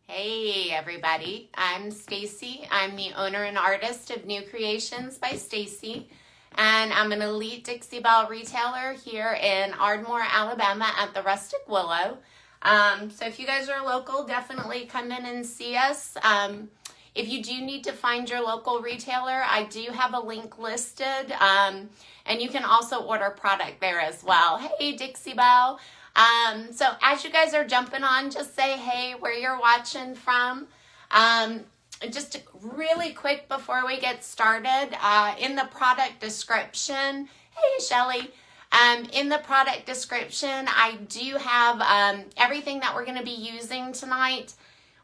Hey everybody, I'm Stacy. I'm the owner and artist of New Creations by Stacy, and I'm an elite Dixie Belle retailer here in Ardmore, Alabama at the Rustic Willow. So if you guys are local, definitely come in and see us. If you do need to find your local retailer, I do have a link listed, and you can also order product there as well. Hey Dixie Belle. So as you guys are jumping on, just say hey, where you're watching from. Just really quick before we get started, in the product description, hey Shelly, in the product description, I do have everything that we're going to be using tonight.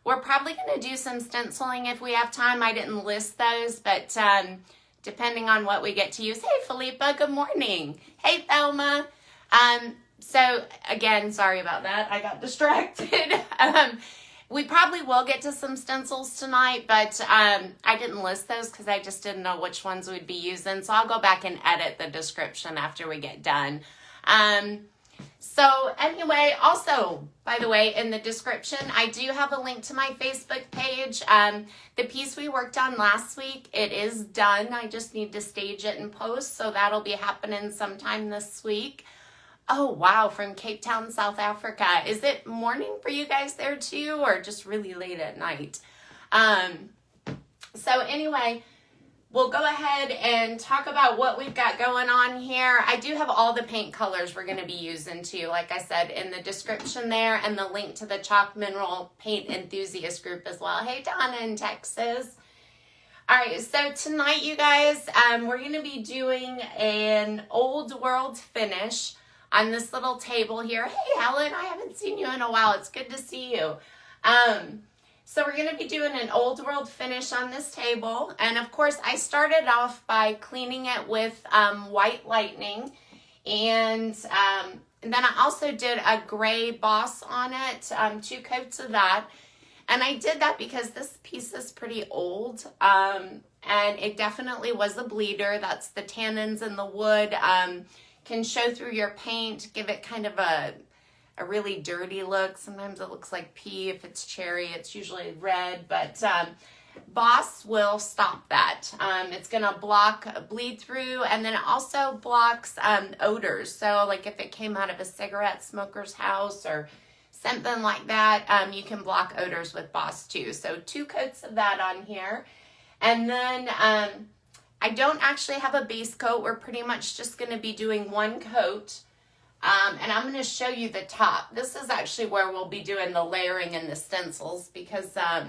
We're probably going to do some stenciling if we have time. I didn't list those, but depending on what we get to use. Hey Philippa, good morning. Hey Thelma. So again, sorry about that. I got distracted. We probably will get to some stencils tonight, but I didn't list those because I just didn't know which ones we'd be using. So I'll go back and edit the description after we get done. So anyway, also, by the way, in the description, I do have a link to my Facebook page. The piece we worked on last week, it is done. I just need to stage it and post. So that'll be happening sometime this week. Oh, wow, from Cape Town, South Africa. Is it morning for you guys there too, or just really late at night? So anyway, we'll go ahead and talk about what we've got going on here. I do have all the paint colors we're going to be using too, like I said, in the description there, and the link to the Chalk Mineral Paint Enthusiast group as well. Hey, Donna in Texas. All right, so tonight, you guys, we're going to be doing an old world finish on this little table here. Hey, Helen, I haven't seen you in a while. It's good to see you. So we're going to be doing an old world finish on this table. And of course, I started off by cleaning it with white lightning. And then I also did a gray boss on it, 2 coats of that. And I did that because this piece is pretty old. And it definitely was a bleeder. That's the tannins in the wood. Can show through your paint, give it kind of a really dirty look. Sometimes it looks like pea. If it's cherry, it's usually red, but Boss will stop that. It's gonna block bleed through, and then it also blocks odors. So like if it came out of a cigarette smoker's house or something like that, you can block odors with Boss too. So 2 coats of that on here. And then I don't actually have a base coat. We're pretty much just going to be doing 1 coat. And I'm going to show you the top. This is actually where we'll be doing the layering and the stencils, because I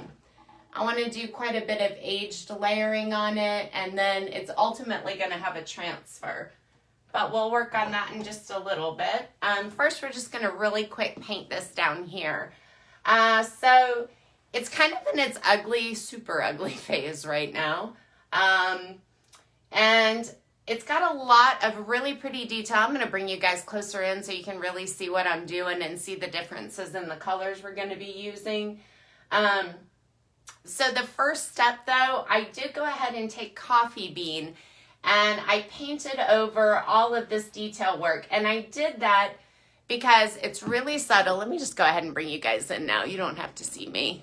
want to do quite a bit of aged layering on it. And then it's ultimately going to have a transfer. But we'll work on that in just a little bit. First, we're just going to really quick paint this down here. So it's kind of in its ugly, super ugly phase right now. And it's got a lot of really pretty detail. I'm going to bring you guys closer in so you can really see what I'm doing and see the differences in the colors we're going to be using. So the first step though, I did go ahead and take coffee bean and I painted over all of this detail work. And I did that because it's really subtle. Let me just go ahead and bring you guys in now. You don't have to see me.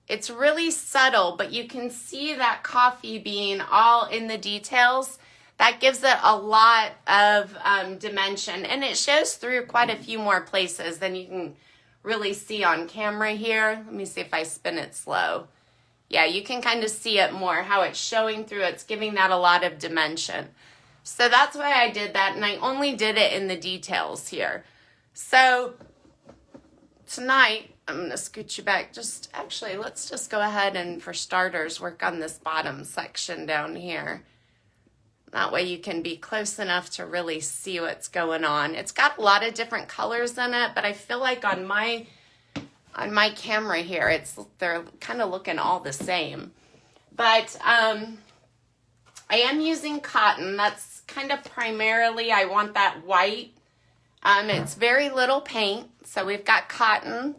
It's really subtle, but you can see that coffee bean all in the details. That gives it a lot of dimension, and it shows through quite a few more places than you can really see on camera here. Let me see if I spin it slow. Yeah, you can kind of see it more, how it's showing through. It's giving that a lot of dimension. So that's why I did that, and I only did it in the details here. So tonight, I'm going to scoot you back. Actually, let's just go ahead and, for starters, work on this bottom section down here. That way you can be close enough to really see what's going on. It's got a lot of different colors in it, but I feel like on my camera here, they're kind of looking all the same. But I am using cotton. That's kind of primarily, I want that white. It's very little paint, so we've got cotton.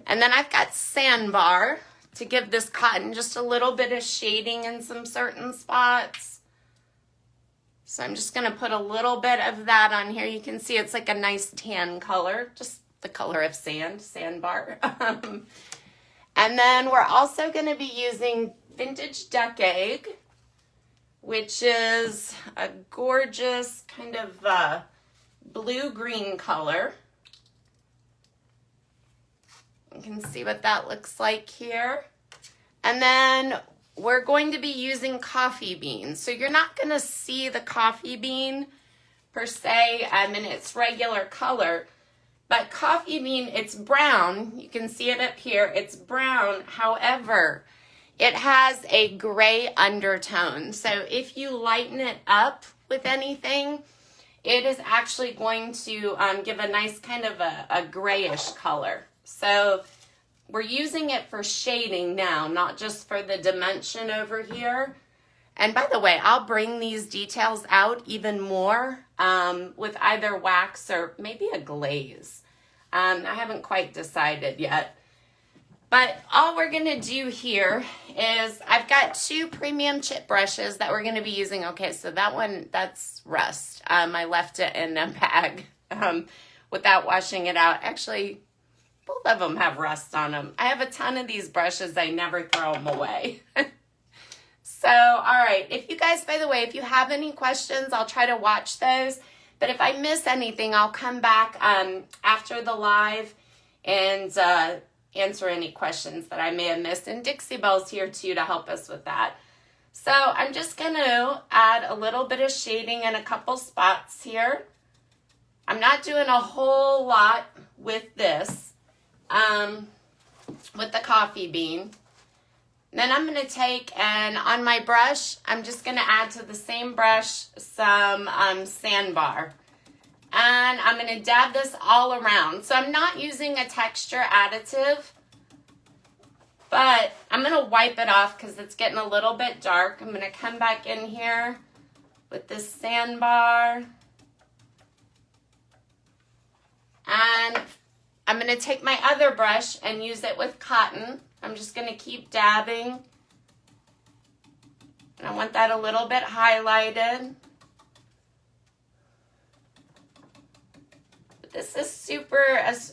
And then I've got sandbar to give this cotton just a little bit of shading in some certain spots. So I'm just going to put a little bit of that on here. You can see it's like a nice tan color, just the color of sand, sandbar. And then we're also going to be using Vintage Duck Egg, which is a gorgeous kind of blue-green color. You can see what that looks like here. And then we're going to be using coffee beans. So you're not going to see the coffee bean per se in its regular color. But coffee bean, it's brown. You can see it up here. It's brown. However, it has a gray undertone. So if you lighten it up with anything, it is actually going to give a nice kind of a grayish color. So we're using it for shading now, not just for the dimension over here. And by the way, I'll bring these details out even more with either wax or maybe a glaze. I haven't quite decided yet. But all we're going to do here is I've got 2 premium chip brushes that we're going to be using. Okay, so that one, that's rust. I left it in a bag without washing it out. Actually, both of them have rust on them. I have a ton of these brushes. I never throw them away. So, all right. If you guys, by the way, if you have any questions, I'll try to watch those. But if I miss anything, I'll come back after the live and answer any questions that I may have missed. And Dixie Belle's here too to help us with that. So I'm just going to add a little bit of shading in a couple spots here. I'm not doing a whole lot with this, with the coffee bean. Then I'm going to take, and on my brush, I'm just going to add to the same brush some sandbar. And I'm going to dab this all around. So I'm not using a texture additive, but I'm going to wipe it off because it's getting a little bit dark. I'm going to come back in here with this sandbar. And I'm going to take my other brush and use it with cotton. I'm just going to keep dabbing. And I want that a little bit highlighted. But this is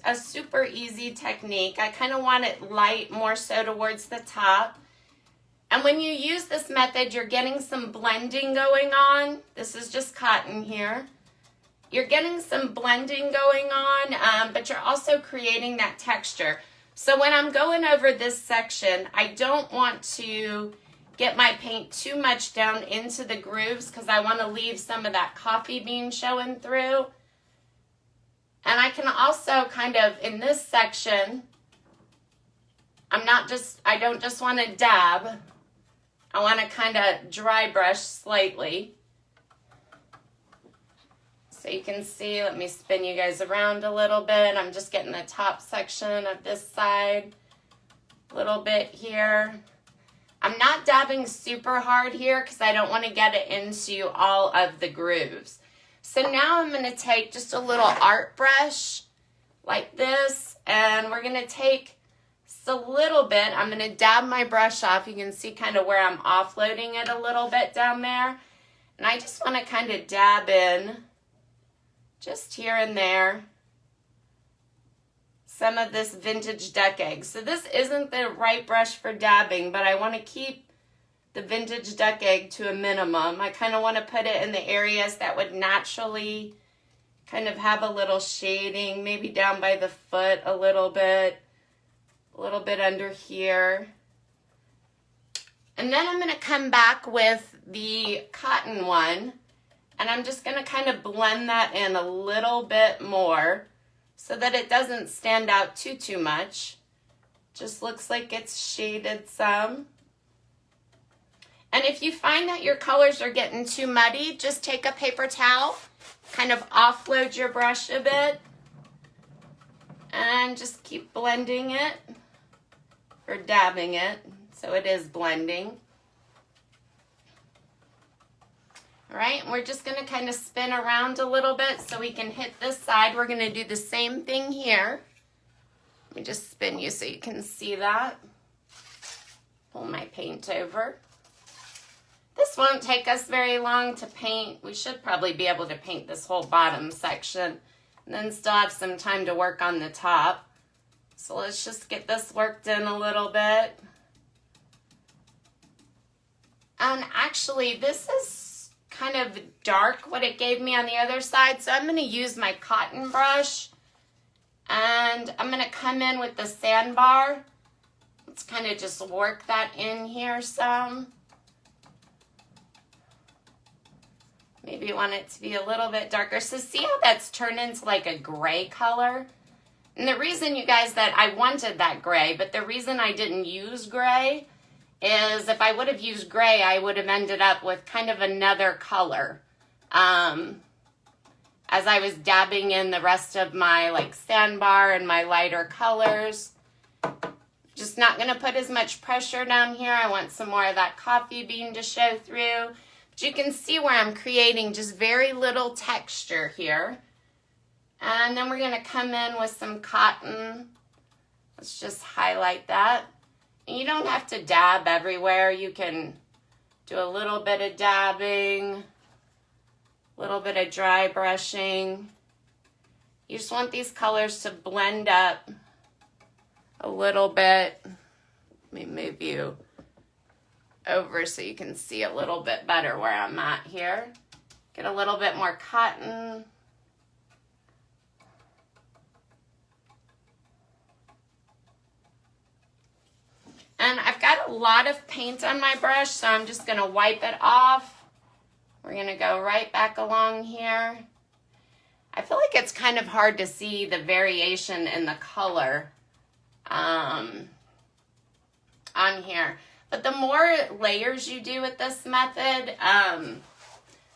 a super easy technique. I kind of want it light more so towards the top. And when you use this method, you're getting some blending going on. This is just cotton here. You're getting some blending going on, but you're also creating that texture. So when I'm going over this section, I don't want to get my paint too much down into the grooves because I want to leave some of that coffee bean showing through. And I can also kind of, in this section, I don't just want to dab. I want to kind of dry brush slightly. So you can see, let me spin you guys around a little bit. I'm just getting the top section of this side, a little bit here. I'm not dabbing super hard here because I don't want to get it into all of the grooves. So now I'm going to take just a little art brush like this, and we're going to take just a little bit. I'm going to dab my brush off. You can see kind of where I'm offloading it a little bit down there. And I just want to kind of dab in just here and there some of this Vintage Duck Egg. So this isn't the right brush for dabbing, but I want to keep the Vintage Duck Egg to a minimum. I kind of want to put it in the areas that would naturally kind of have a little shading, maybe down by the foot a little bit under here. And then I'm going to come back with the cotton one. And I'm just going to kind of blend that in a little bit more so that it doesn't stand out too much. Just looks like it's shaded some. And if you find that your colors are getting too muddy, just take a paper towel, kind of offload your brush a bit, and just keep blending it or dabbing it so it is blending. All right, and we're just going to kind of spin around a little bit so we can hit this side. We're going to do the same thing here. Let me just spin you so you can see that. Pull my paint over. This won't take us very long to paint. We should probably be able to paint this whole bottom section and then still have some time to work on the top. So let's just get this worked in a little bit. And actually, this is kind of dark, what it gave me on the other side. So I'm going to use my cotton brush. And I'm going to come in with the sandbar. Let's kind of just work that in here some. Maybe you want it to be a little bit darker. So see how that's turned into like a gray color? And the reason, you guys, that I wanted that gray, but the reason I didn't use gray is if I would have used gray, I would have ended up with kind of another color. As I was dabbing in the rest of my like sandbar and my lighter colors. Just not going to put as much pressure down here. I want some more of that coffee bean to show through. But you can see where I'm creating just very little texture here. And then we're going to come in with some cotton. Let's just highlight that. And you don't have to dab everywhere. You can do a little bit of dabbing, a little bit of dry brushing. You just want these colors to blend up a little bit. Let me move you over so you can see a little bit better where I'm at here. Get a little bit more cotton. And I've got a lot of paint on my brush, so I'm just going to wipe it off. We're going to go right back along here. I feel like it's kind of hard to see the variation in the color on here. But the more layers you do with this method,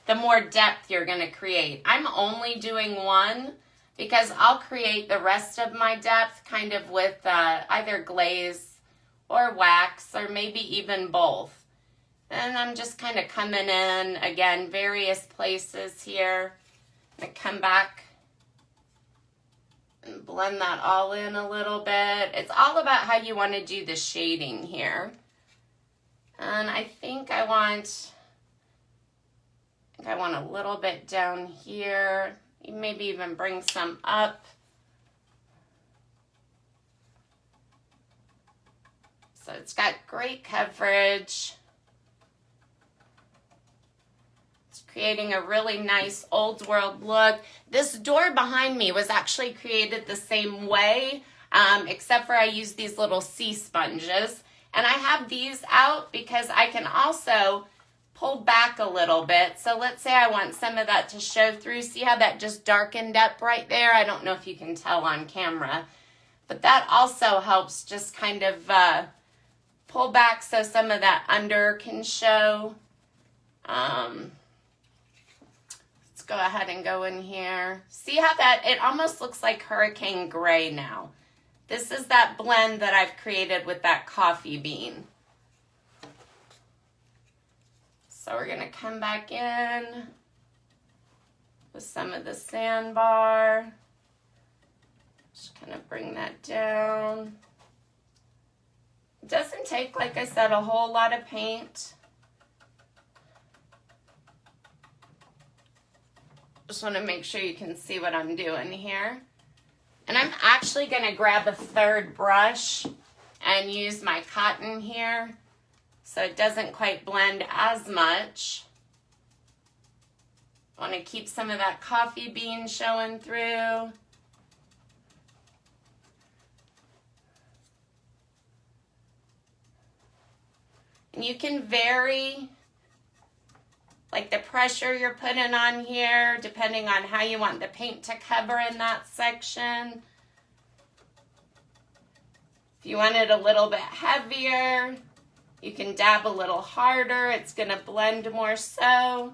the more depth you're going to create. I'm only doing one because I'll create the rest of my depth kind of with either glaze or wax, or maybe even both. And I'm just kind of coming in, again, various places here. I'm going to come back and blend that all in a little bit. It's all about how you want to do the shading here. And I think I want a little bit down here. Maybe even bring some up. So it's got great coverage. It's creating a really nice old world look. This door behind me was actually created the same way, except for I used these little sea sponges. And I have these out because I can also pull back a little bit. So let's say I want some of that to show through. See how that just darkened up right there? I don't know if you can tell on camera, but that also helps just kind of pull back so some of that under can show. Let's go ahead and go in here. See how that, it almost looks like hurricane gray now. This is that blend that I've created with that coffee bean. So we're going to come back in with some of the sandbar. Just kind of bring that down. It doesn't take, like I said, a whole lot of paint. Just want to make sure you can see what I'm doing here. And I'm actually going to grab a third brush and use my cotton here so it doesn't quite blend as much. I want to keep some of that coffee bean showing through. And you can vary like the pressure you're putting on here depending on how you want the paint to cover in that section. If you want it a little bit heavier, you can dab a little harder. It's going to blend more so.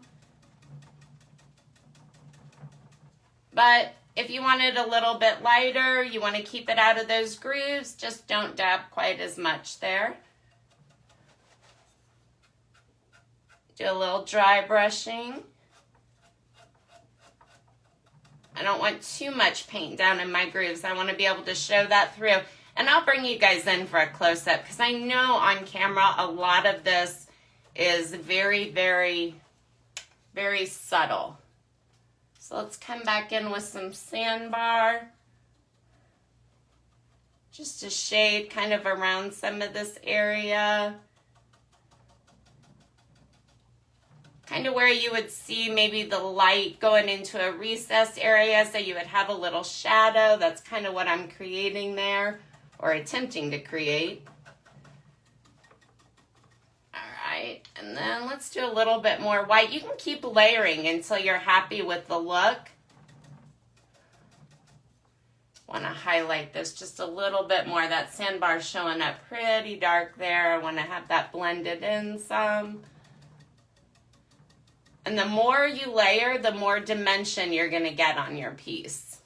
But if you want it a little bit lighter, you want to keep it out of those grooves, just don't dab quite as much there. Do a little dry brushing. I don't want too much paint down in my grooves. I want to be able to show that through. And I'll bring you guys in for a close-up because I know on camera a lot of this is very, very, very subtle. So let's come back in with some sandbar. Just a shade kind of around some of this area. Kind of where you would see maybe the light going into a recessed area, so you would have a little shadow. That's kind of what I'm creating there, or attempting to create. All right, and then let's do a little bit more white. You can keep layering until you're happy with the look. Want to highlight this just a little bit more. That sandbar showing up pretty dark there. I want to have that blended in some. And the more you layer, the more dimension you're going to get on your piece.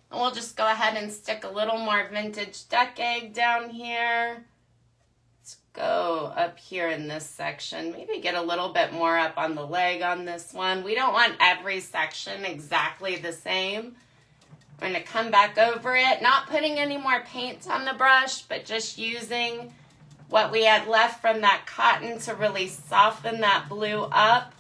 And we'll just go ahead and stick a little more vintage duck egg down here. Let's go up here in this section. Maybe get a little bit more up on the leg on this one. We don't want every section exactly the same. We're going to come back over it, not putting any more paint on the brush, but just using what we had left from that cotton to really soften that blue up.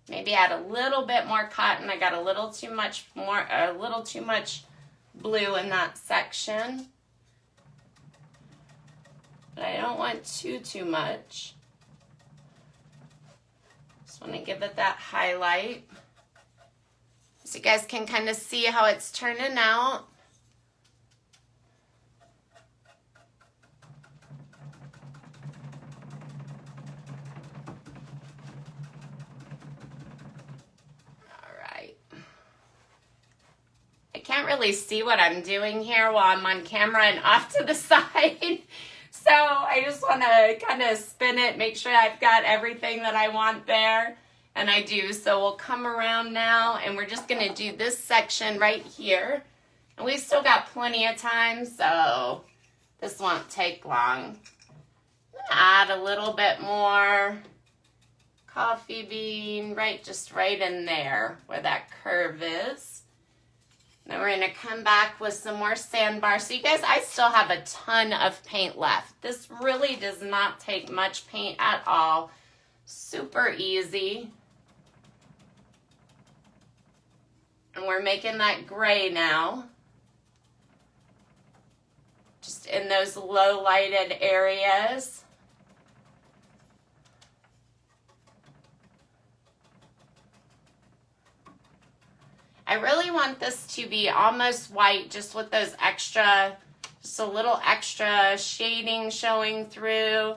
Maybe add a little bit more cotton. I got a little too much blue in that section. But I don't want too much. Just want to give it that highlight so you guys can kind of see how it's turning out. Can't really see what I'm doing here while I'm on camera and off to the side. So I just want to kind of spin it, make sure I've got everything that I want there. And I do. So we'll come around now and we're just going to do this section right here. And we've still got plenty of time, so this won't take long. I'm going to add a little bit more coffee bean, just right in there where that curve is. Then we're going to come back with some more sandbar. So you guys, I still have a ton of paint left. This really does not take much paint at all. Super easy. And we're making that gray now. Just in those low lighted areas. I really want this to be almost white, just with those just a little extra shading showing through.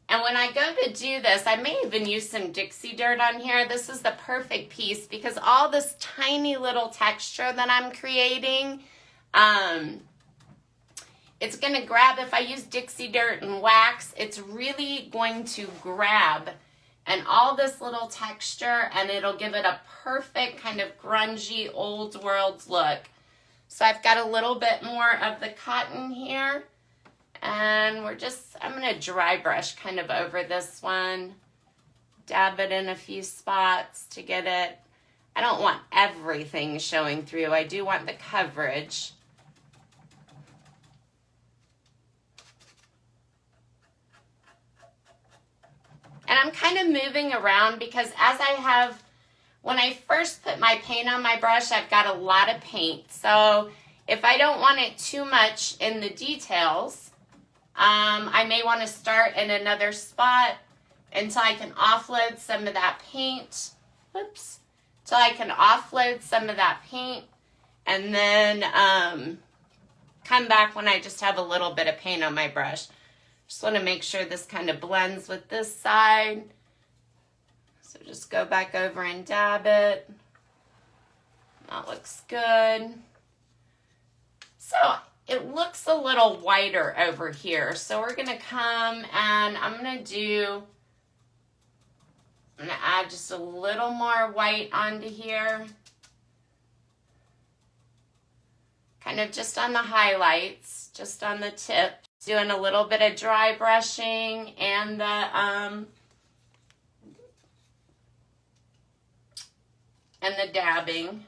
And when I go to do this, I may even use some Dixie dirt on here. This is the perfect piece because all this tiny little texture that I'm creating, it's going to grab, if I use Dixie dirt and wax, it's really going to grab and all this little texture, and it'll give it a perfect kind of grungy old world look. So I've got a little bit more of the cotton here, and I'm gonna dry brush kind of over this one, dab it in a few spots to get it. I don't want everything showing through. I do want the coverage. And I'm kind of moving around because when I first put my paint on my brush, I've got a lot of paint. So if I don't want it too much in the details, I may want to start in another spot until I can offload some of that paint. Oops. Till I can offload some of that paint and then come back when I just have a little bit of paint on my brush. Just want to make sure this kind of blends with this side. So just go back over and dab it. That looks good. So it looks a little whiter over here. So we're going to come and I'm going to add just a little more white onto here. Kind of just on the highlights, just on the tip. Doing a little bit of dry brushing and the dabbing.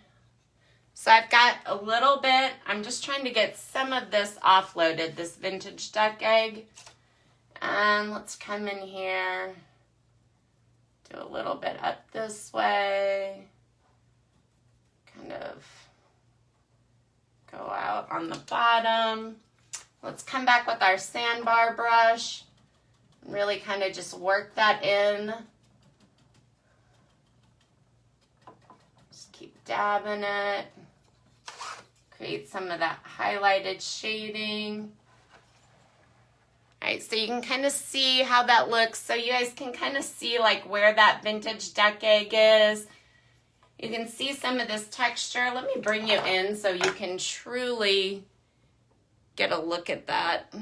So I've got a little bit, I'm just trying to get some of this offloaded, this vintage duck egg. And let's come in here, do a little bit up this way, kind of go out on the bottom. Let's come back with our sandbar brush, really kind of just work that in. Just keep dabbing it. Create some of that highlighted shading. All right, so you can kind of see how that looks. So you guys can kind of see like where that vintage duck egg is. You can see some of this texture. Let me bring you in so you can truly get a look at that.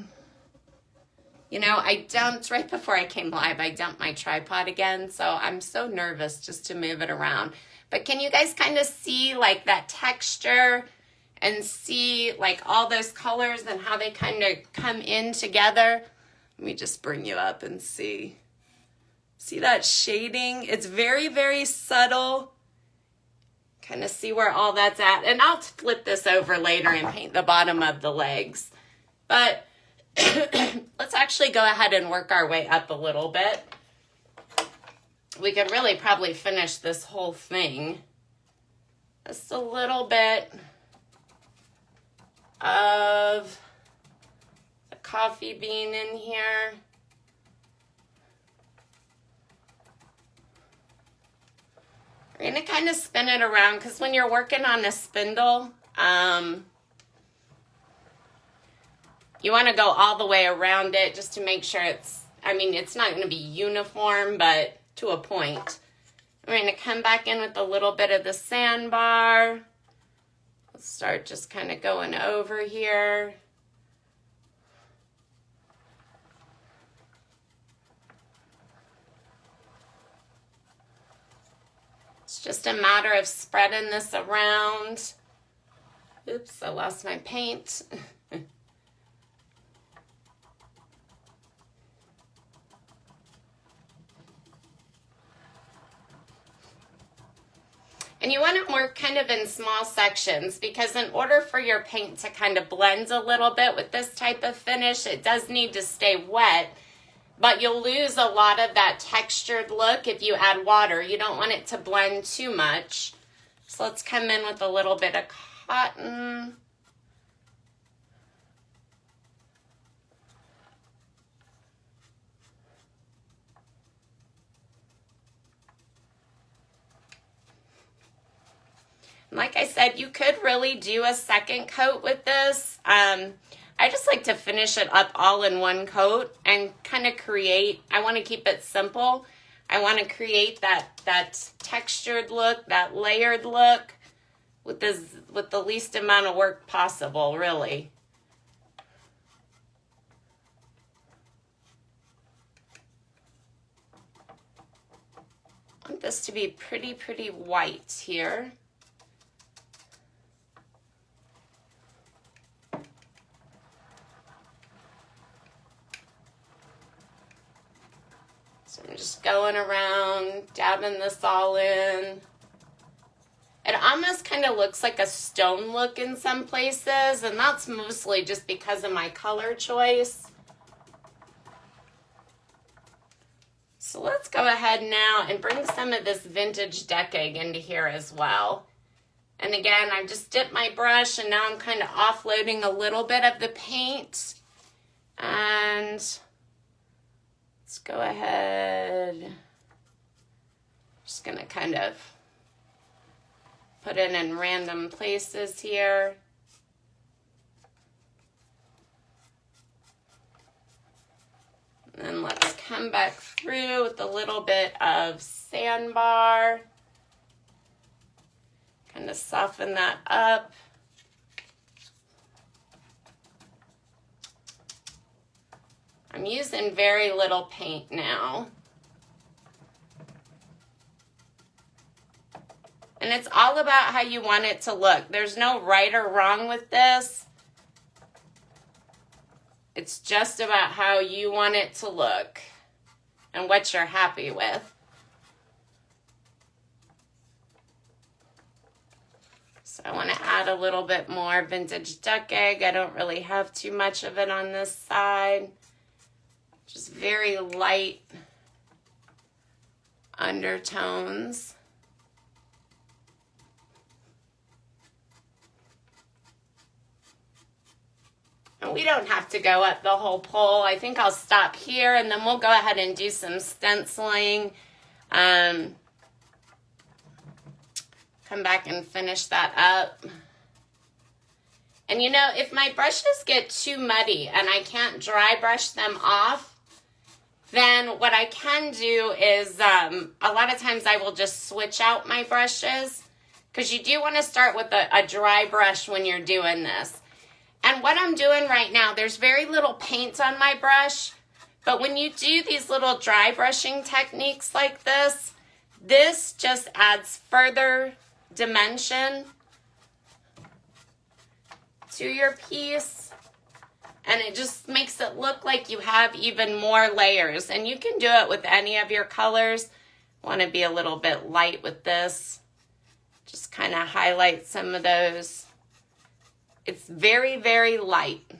You know, I dumped, right before I came live, I dumped my tripod again. So I'm so nervous just to move it around. But can you guys kind of see like that texture and see like all those colors and how they kind of come in together? Let me just bring you up and see. See that shading? It's very, very subtle. Kind of see where all that's at. And I'll flip this over later and paint the bottom of the legs. But let's actually go ahead and work our way up a little bit. We could really probably finish this whole thing. Just a little bit of the coffee bean in here. We're going to kind of spin it around because when you're working on a spindle, you want to go all the way around it just to make sure it's, I mean, it's not going to be uniform, but to a point. We're going to come back in with a little bit of the sandbar. Let's start just kind of going over here. It's just a matter of spreading this around. Oops, I lost my paint. And you want to work kind of in small sections because in order for your paint to kind of blend a little bit with this type of finish, it does need to stay wet, but you'll lose a lot of that textured look if you add water. You don't want it to blend too much. So let's come in with a little bit of cotton. Like I said, you could really do a second coat with this. I just like to finish it up all in one coat and kind of create, I want to keep it simple. I want to create that textured look, that layered look with the least amount of work possible, really. I want this to be pretty white here. So I'm just going around, dabbing this all in. It almost kind of looks like a stone look in some places, and that's mostly just because of my color choice. So let's go ahead now and bring some of this vintage duck egg into here as well. And again, I just dipped my brush and now I'm kind of offloading a little bit of the paint. And let's go ahead. Just gonna kind of put it in random places here. And then let's come back through with a little bit of sandbar. Kind of soften that up. I'm using very little paint now. And it's all about how you want it to look. There's no right or wrong with this. It's just about how you want it to look and what you're happy with. So I want to add a little bit more vintage duck egg. I don't really have too much of it on this side. Just very light undertones. And we don't have to go up the whole pole. I think I'll stop here and then we'll go ahead and do some stenciling. Come back and finish that up. And you know, if my brushes get too muddy and I can't dry brush them off, then what I can do is a lot of times I will just switch out my brushes, because you do want to start with a dry brush when you're doing this. And what I'm doing right now, there's very little paint on my brush, but when you do these little dry brushing techniques like this, this just adds further dimension to your piece, and it just makes it look like you have even more layers. And you can do it with any of your colors. Want to be a little bit light with this, just kind of highlight some of those. It's very, very light.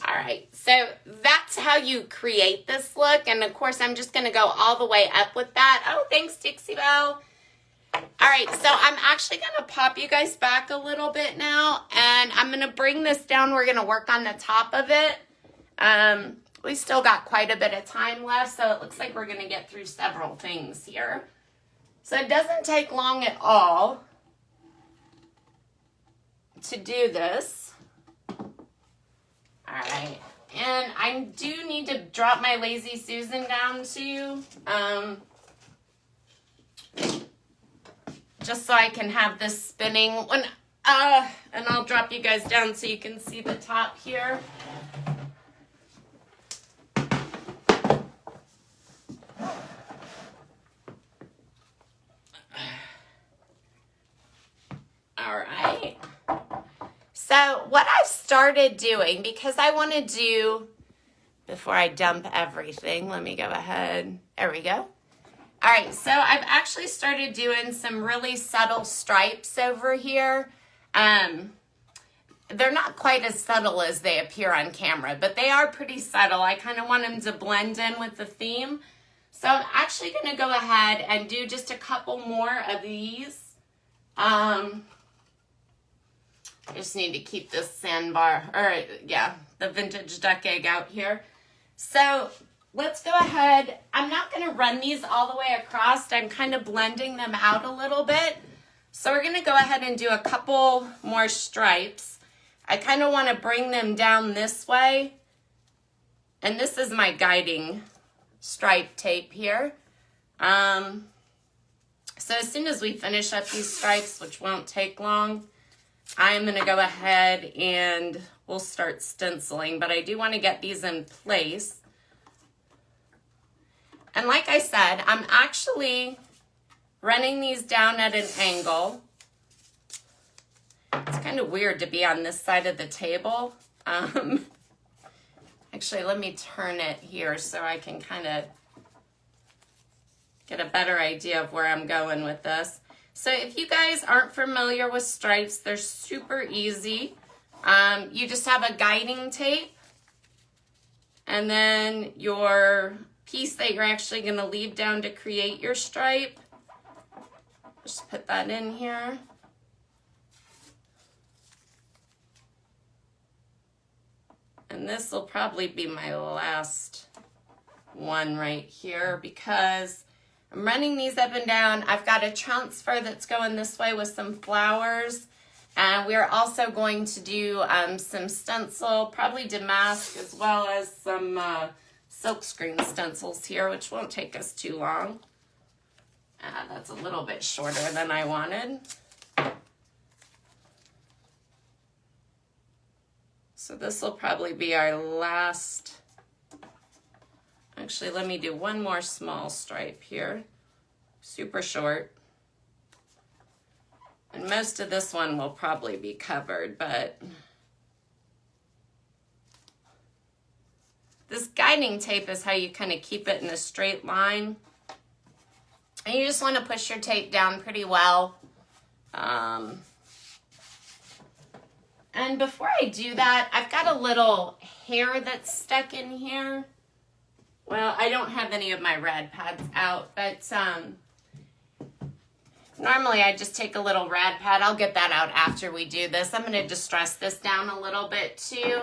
All right, so that's how you create this look. And of course, I'm just gonna go all the way up with that. Oh, thanks, Dixie Belle. All right, so I'm actually gonna pop you guys back a little bit now, and I'm gonna bring this down. We're gonna work on the top of it. We still got quite a bit of time left, so it looks like we're gonna get through several things here. So it doesn't take long at all to do this. All right, and I do need to drop my Lazy Susan down too, just so I can have this spinning when, and I'll drop you guys down so you can see the top here. All right. So what I've started doing, because I want to do, before I dump everything, let me go ahead. There we go. All right, so I've actually started doing some really subtle stripes over here. They're not quite as subtle as they appear on camera, but they are pretty subtle. I kind of want them to blend in with the theme. So I'm actually going to go ahead and do just a couple more of these. I just need to keep this sandbar, or yeah, the vintage duck egg out here. So let's go ahead. I'm not going to run these all the way across. I'm kind of blending them out a little bit. So we're going to go ahead and do a couple more stripes. I kind of want to bring them down this way. And this is my guiding stripe tape here. So as soon as we finish up these stripes, which won't take long, I'm going to go ahead and we'll start stenciling, but I do want to get these in place. And like I said, I'm actually running these down at an angle. It's kind of weird to be on this side of the table. Actually, let me turn it here so I can kind of get a better idea of where I'm going with this. So if you guys aren't familiar with stripes, they're super easy. You just have a guiding tape, and then your piece that you're actually going to leave down to create your stripe. Just put that in here. And this will probably be my last one right here, because I'm running these up and down. I've got a transfer that's going this way with some flowers. And we're also going to do some stencil, probably damask, as well as some silkscreen stencils here, which won't take us too long. That's a little bit shorter than I wanted. So this will probably be our last. Actually, let me do one more small stripe here, super short. And most of this one will probably be covered, but this guiding tape is how you kind of keep it in a straight line. And you just want to push your tape down pretty well. And before I do that, I've got a little hair that's stuck in here. Well, I don't have any of my rad pads out, but normally I just take a little rad pad. I'll get that out after we do this. I'm going to distress this down a little bit too.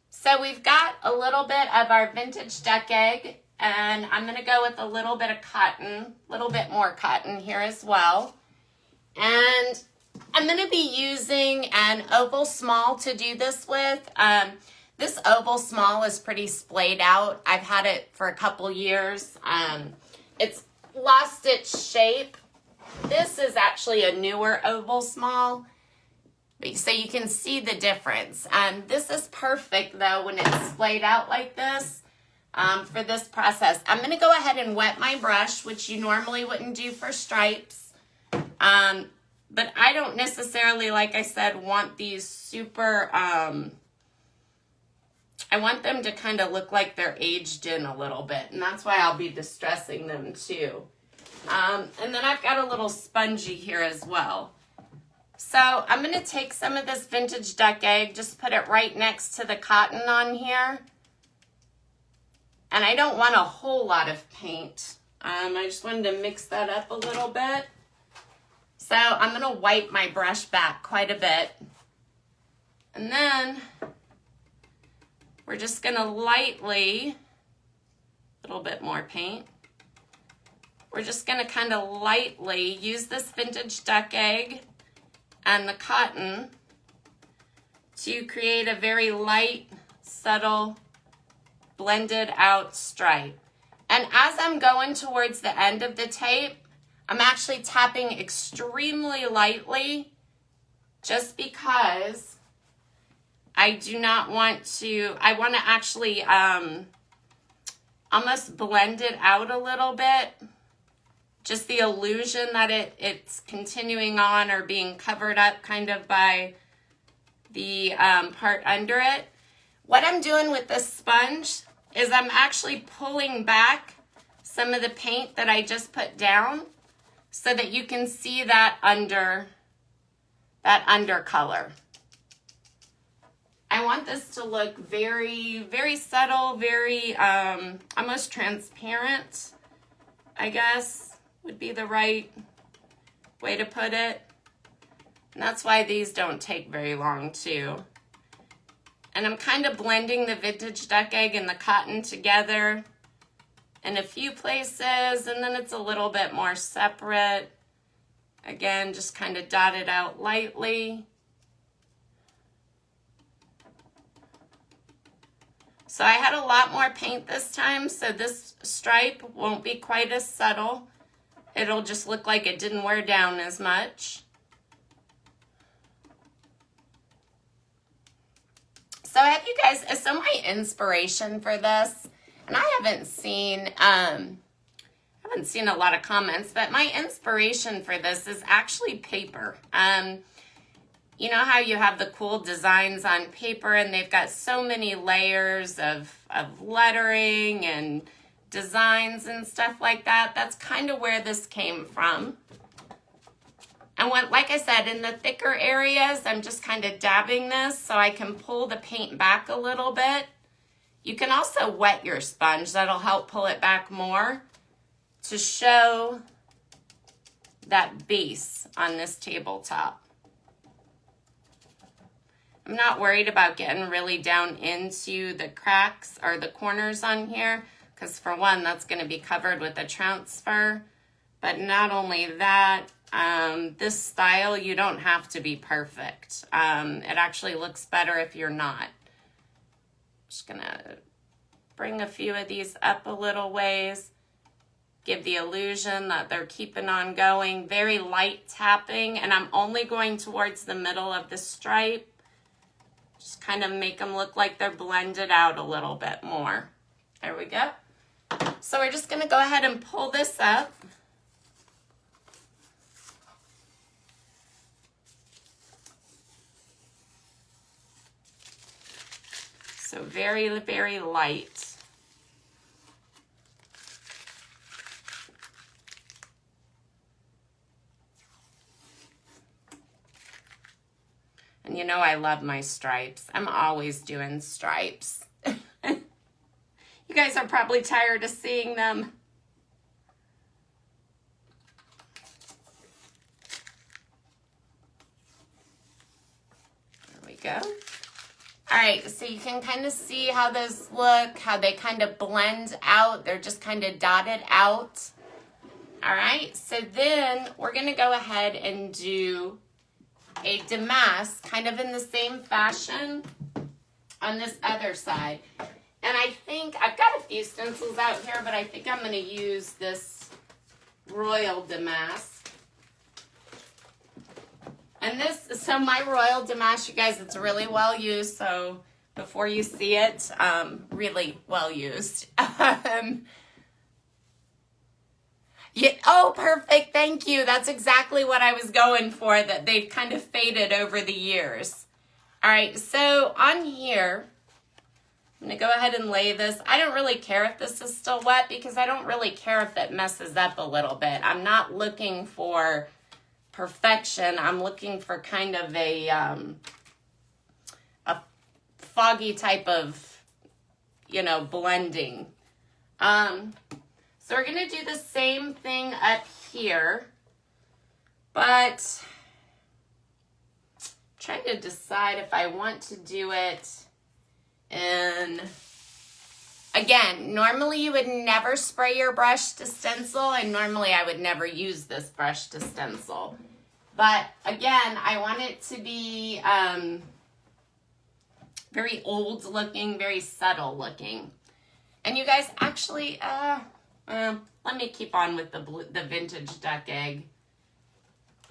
So we've got a little bit of our vintage duck egg, and I'm going to go with a little bit of cotton, a little bit more cotton here as well. And I'm going to be using an oval small to do this with. This oval small is pretty splayed out. I've had it for a couple years. It's lost its shape. This is actually a newer oval small, so you can see the difference. This is perfect though when it's splayed out like this for this process. I'm going to go ahead and wet my brush, which you normally wouldn't do for stripes. But I don't necessarily, like I said, want these super, I want them to kind of look like they're aged in a little bit, and that's why I'll be distressing them too. And then I've got a little spongy here as well. So I'm going to take some of this vintage duck egg, just put it right next to the cotton on here. And I don't want a whole lot of paint. I just wanted to mix that up a little bit. So I'm going to wipe my brush back quite a bit. And then we're just going to lightly, a little bit more paint. We're just going to kind of lightly use this vintage duck egg and the cotton to create a very light, subtle, blended out stripe. And as I'm going towards the end of the tape, I'm actually tapping extremely lightly just because I do not want to, I want to actually almost blend it out a little bit. Just the illusion that it's continuing on or being covered up kind of by the part under it. What I'm doing with this sponge is I'm actually pulling back some of the paint that I just put down so that you can see that under color. I want this to look very, very subtle, very almost transparent, I guess would be the right way to put it. And that's why these don't take very long too. And I'm kind of blending the vintage duck egg and the cotton together in a few places, and then it's a little bit more separate. Again, just kind of dot it out lightly. So I had a lot more paint this time, so this stripe won't be quite as subtle. It'll just look like it didn't wear down as much. So I have you guys, so my inspiration for this, and I haven't seen a lot of comments, but my inspiration for this is actually paper. You know how you have the cool designs on paper and they've got so many layers of lettering and designs and stuff like that? That's kind of where this came from. And like I said, in the thicker areas, I'm just kind of dabbing this so I can pull the paint back a little bit. You can also wet your sponge. That'll help pull it back more to show that base on this tabletop. I'm not worried about getting really down into the cracks or the corners on here, because for one, that's going to be covered with a transfer. But not only that, this style, you don't have to be perfect. It actually looks better if you're not. Just going to bring a few of these up a little ways. Give the illusion that they're keeping on going. Very light tapping, and I'm only going towards the middle of the stripe. Just kind of make them look like they're blended out a little bit more. There we go. So we're just going to go ahead and pull this up. So very, very light. You know I love my stripes. I'm always doing stripes. You guys are probably tired of seeing them. There we go. All right, so you can kind of see how those look, how they kind of blend out. They're just kind of dotted out. All right, so then we're gonna go ahead and do a damask, kind of in the same fashion on this other side. And I think, I've got a few stencils out here, but I think I'm gonna use this Royal Damask. And this, so my Royal Damask, you guys, it's really well used, so before you see it, really well used. Yeah, oh, perfect, thank you. That's exactly what I was going for, that they've kind of faded over the years. All right, so on here, I'm gonna go ahead and lay this. I don't really care if this is still wet because I don't really care if it messes up a little bit. I'm not looking for perfection. I'm looking for kind of a foggy type of, you know, blending. So we're gonna do the same thing up here, but I'm trying to decide if I want to do it in, again, normally you would never spray your brush to stencil, and normally I would never use this brush to stencil. But again, I want it to be very old looking, very subtle looking. And you guys actually, let me keep on with the vintage duck egg.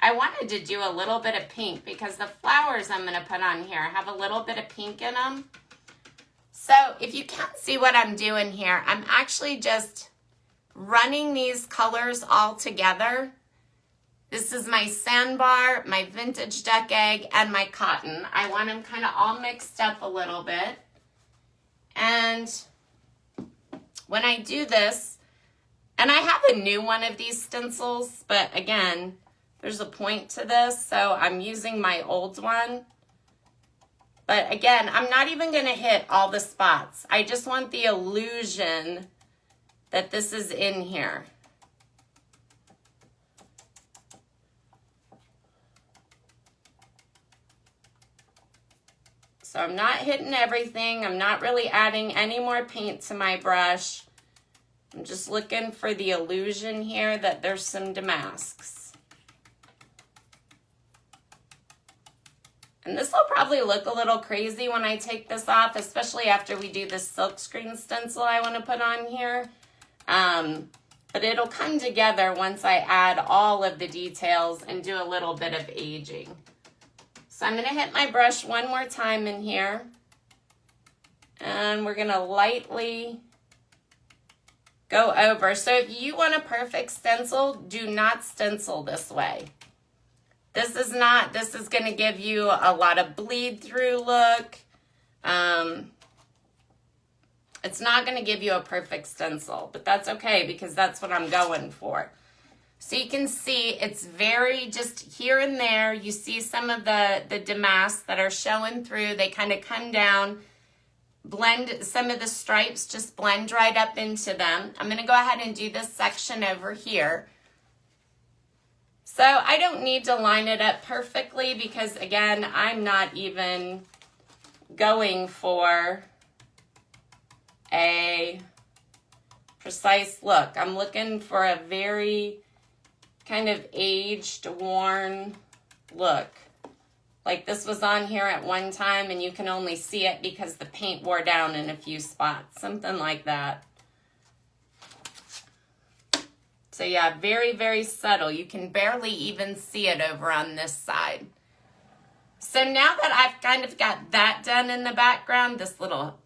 I wanted to do a little bit of pink because the flowers I'm going to put on here have a little bit of pink in them. So if you can't see what I'm doing here, I'm actually just running these colors all together. This is my sandbar, my vintage duck egg, and my cotton. I want them kind of all mixed up a little bit. And when I do this, and I have a new one of these stencils, but again, there's a point to this, so I'm using my old one. But again, I'm not even gonna hit all the spots. I just want the illusion that this is in here. So I'm not hitting everything. I'm not really adding any more paint to my brush. I'm just looking for the illusion here that there's some damasks. And this will probably look a little crazy when I take this off, especially after we do this silkscreen stencil I want to put on here. But it'll come together once I add all of the details and do a little bit of aging. So I'm going to hit my brush one more time in here. And we're going to lightly go over. So if you want a perfect stencil, do not stencil this way. This is going to give you a lot of bleed through look. It's not going to give you a perfect stencil, but that's okay because that's what I'm going for. So you can see it's very just here and there. You see some of the damasks that are showing through. They kind of come down, blend some of the stripes, just blend right up into them. I'm going to go ahead and do this section over here. So I don't need to line it up perfectly because, again, I'm not even going for a precise look. I'm looking for a very kind of aged, worn look. Like this was on here at one time and you can only see it because the paint wore down in a few spots. Something like that. So yeah, very, very subtle. You can barely even see it over on this side. So now that I've kind of got that done in the background, this little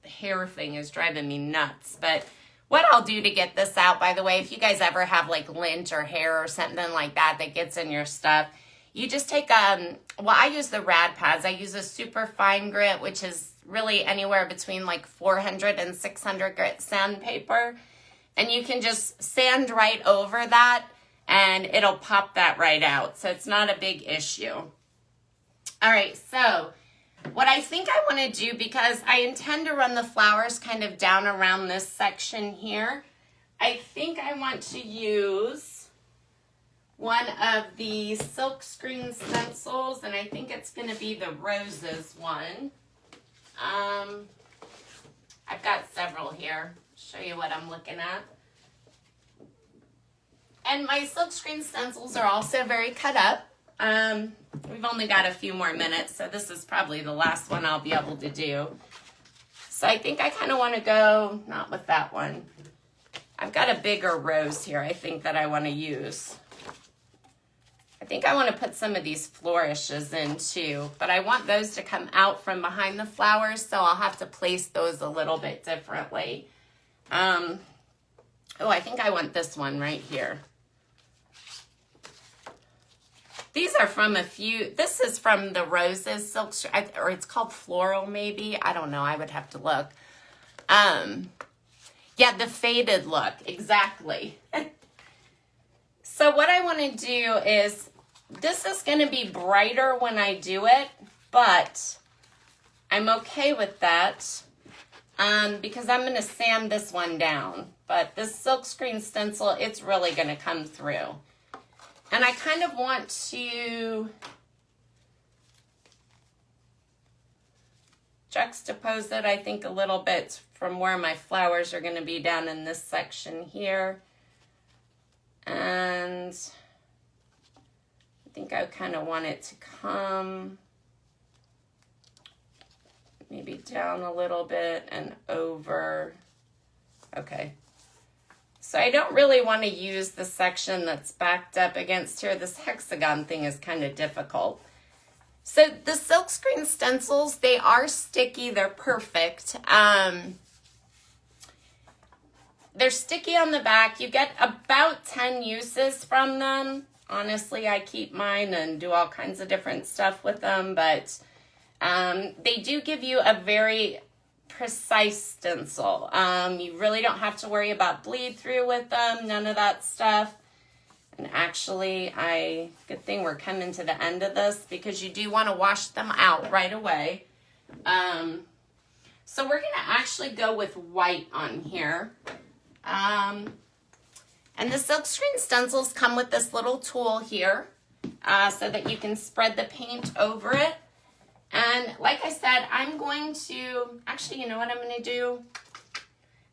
hair thing is driving me nuts. But what I'll do to get this out, by the way, if you guys ever have like lint or hair or something like that that gets in your stuff, you just take, well, I use the rad pads. I use a super fine grit, which is really anywhere between like 400 and 600 grit sandpaper. And you can just sand right over that and it'll pop that right out. So it's not a big issue. All right, so what I think I want to do, because I intend to run the flowers kind of down around this section here, I think I want to use one of the silk screen stencils, and I think it's going to be the roses one. I've got several here. Show you what I'm looking at. And my silk screen stencils are also very cut up. We've only got a few more minutes, so this is probably the last one I'll be able to do. So I think I kind of want to go, not with that one. I've got a bigger rose here, I think, that I want to use. I think I want to put some of these flourishes in too, but I want those to come out from behind the flowers, so I'll have to place those a little bit differently. Oh, I think I want this one right here. These are from a few, this is from the Roses silk, or it's called Floral maybe. I don't know, I would have to look. Yeah, the faded look, exactly. So what I want to do is, this is going to be brighter when I do it, but I'm okay with that because I'm going to sand this one down. But this silk screen stencil, it's really going to come through. And I kind of want to juxtapose it, I think, a little bit from where my flowers are going to be down in this section here. And I think I kind of want it to come maybe down a little bit and over. Okay. So I don't really want to use the section that's backed up against here. This hexagon thing is kind of difficult. So the silk screen stencils, they are sticky. They're perfect. They're sticky on the back. You get about 10 uses from them. Honestly, I keep mine and do all kinds of different stuff with them, but they do give you a very precise stencil. You really don't have to worry about bleed through with them, none of that stuff. And actually, good thing we're coming to the end of this because you do want to wash them out right away. So we're going to actually go with white on here. And the silk screen stencils come with this little tool here so that you can spread the paint over it. And like I said, I'm going to, actually, you know what I'm going to do?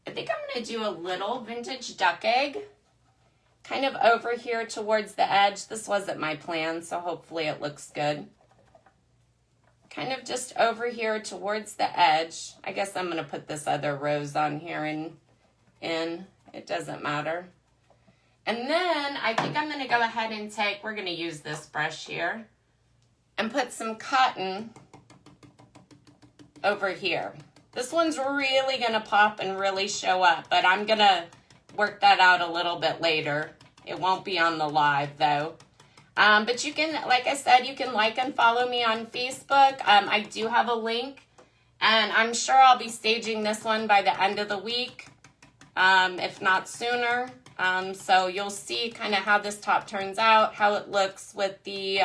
I think I'm going to do a little vintage duck egg kind of over here towards the edge. This wasn't my plan, so hopefully it looks good. Kind of just over here towards the edge. I guess I'm going to put this other rose on here in. It doesn't matter. And then I think I'm going to go ahead and we're going to use this brush here and put some cotton over here. This one's really going to pop and really show up, but I'm going to work that out a little bit later. It won't be on the live though. But you can, like I said, you can like and follow me on Facebook. I do have a link, and I'm sure I'll be staging this one by the end of the week, if not sooner. So you'll see kind of how this top turns out, how it looks with the,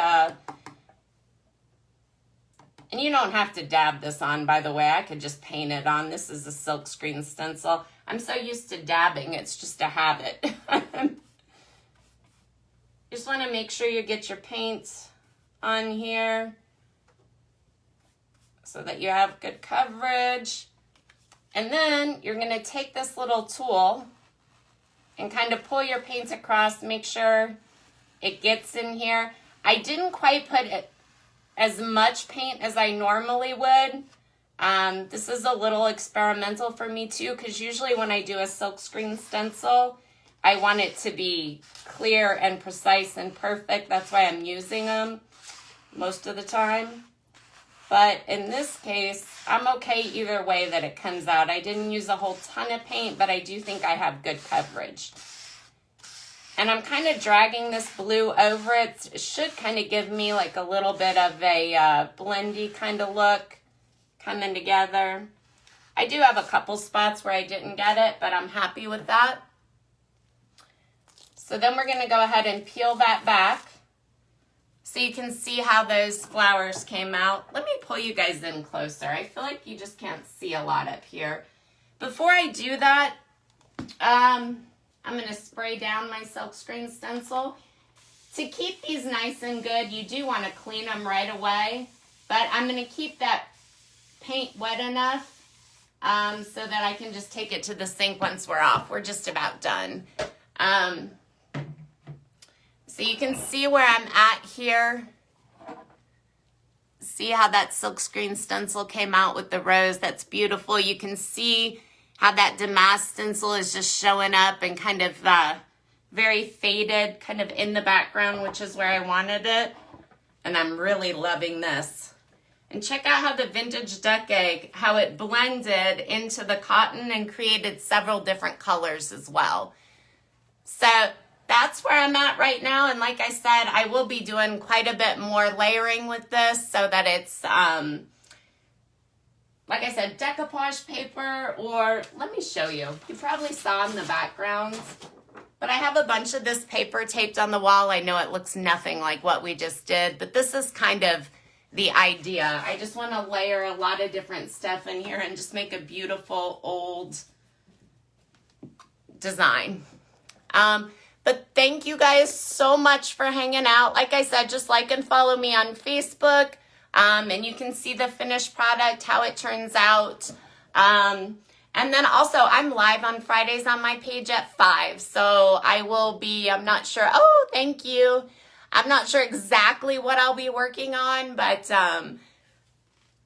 and you don't have to dab this on, by the way. I could just paint it on. This is a silk screen stencil. I'm so used to dabbing, it's just a habit. Just want to make sure you get your paint on here so that you have good coverage. And then you're going to take this little tool and kind of pull your paint across, make sure it gets in here. I didn't quite put it as much paint as I normally would. This is a little experimental for me too, because usually when I do a silk screen stencil, I want it to be clear and precise and perfect. That's why I'm using them most of the time. But in this case, I'm okay either way that it comes out. I didn't use a whole ton of paint, but I do think I have good coverage. And I'm kind of dragging this blue over it. It should kind of give me like a little bit of a blendy kind of look coming together. I do have a couple spots where I didn't get it, but I'm happy with that. So then we're going to go ahead and peel that back So you can see how those flowers came out. Let me pull you guys in closer. I feel like you just can't see a lot up here. Before I do that, I'm going to spray down my silkscreen stencil. To keep these nice and good, you do want to clean them right away. But I'm going to keep that paint wet enough so that I can just take it to the sink once we're off. We're just about done. So you can see where I'm at here. See how that silkscreen stencil came out with the rose? That's beautiful. You can see how that damask stencil is just showing up and kind of very faded, kind of in the background, which is where I wanted it. And I'm really loving this. And check out how the vintage duck egg, how it blended into the cotton and created several different colors as well. So that's where I'm at right now. And like I said, I will be doing quite a bit more layering with this so that it's, like I said, decoupage paper, or let me show you. You probably saw in the background, but I have a bunch of this paper taped on the wall. I know it looks nothing like what we just did, but this is kind of the idea. I just want to layer a lot of different stuff in here and just make a beautiful old design. But thank you guys so much for hanging out. Like I said, just like and follow me on Facebook. And you can see the finished product, how it turns out. And then also, I'm live on Fridays on my page at 5. So I will be, I'm not sure. Oh, thank you. I'm not sure exactly what I'll be working on, but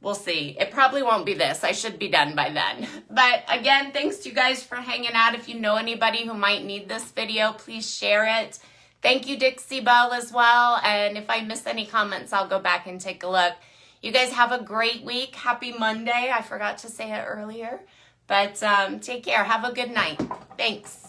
we'll see. It probably won't be this. I should be done by then. But again, thanks to you guys for hanging out. If you know anybody who might need this video, please share it. Thank you, Dixie, Belle, as well. And if I miss any comments, I'll go back and take a look. You guys have a great week. Happy Monday. I forgot to say it earlier. But take care. Have a good night. Thanks.